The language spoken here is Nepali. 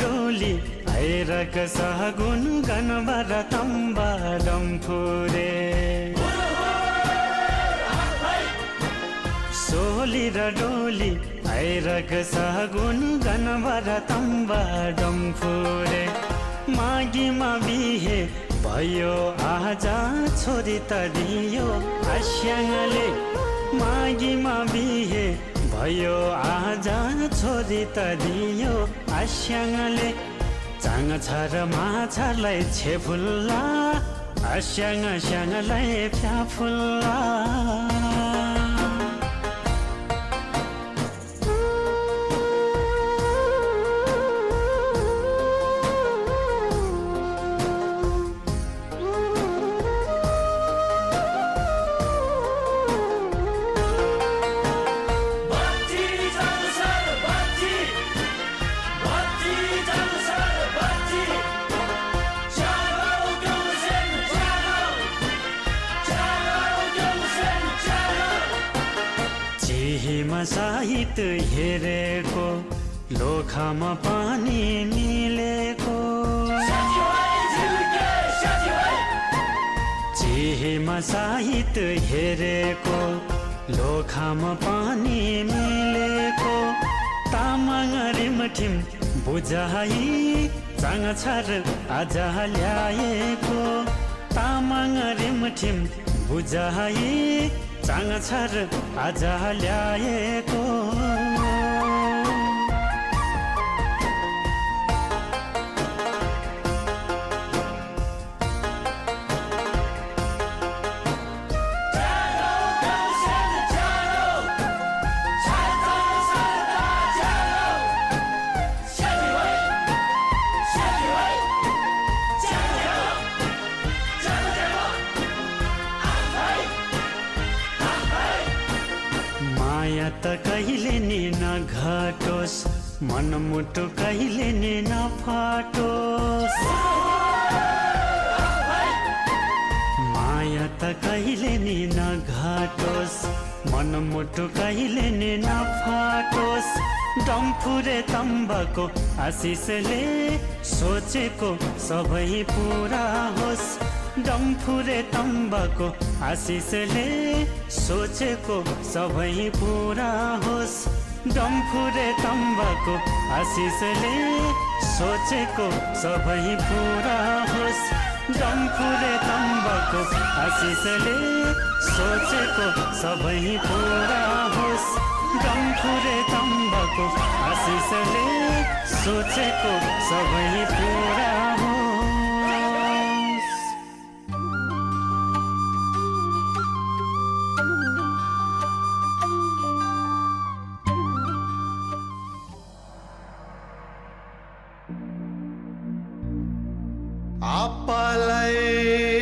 डोली ऐरक सहगुन गनबर तम्बा डम्फुरे सोली र डोली ऐरक सहगुन गनबर तम्बा डम्फुरे मागीमा बिहे भयो आजा छोरी त दियो आस्याङले मागीमा बिहे भयो आजा छोरी त दियो आस्याङले चाङ छ र माछालाई छेफुल्ला आस्याङ स्याङलाई फ्याफुल्ला हिमा साहित्य हेरेको लोखामा पानी मिलेको चिहीमा साहित्य हेरेको लोखामा पानी मिलेको तामाङ रिमठिम बुझाइ चाङ छर आज ल्याएको तामाङ रिमठिम बुझाइ चाङ छर आज ल्याएको माया त कहिले नि नघटोस् मनमुटु कहिले नि नफाटोस् माया त कहिले नि नघटोस् मनमुटु कहिले नि नफाटोस् डम्फुरे तम्बाको आशिषले सोचेको सबै पुरा होस् डम्फुरे तम्बाको आशिषले सोचेको सबै पुरा होस् डम्फुरे तम्बाको आशिषले सोचेको सबै पुरा होस् डम्फुरे तम्बाको आशिषले सोचेको सबै पुरा होस् डम्फुरे तम्बाको आशिषले सोचेको सबै पुरा होस् आप्पालाई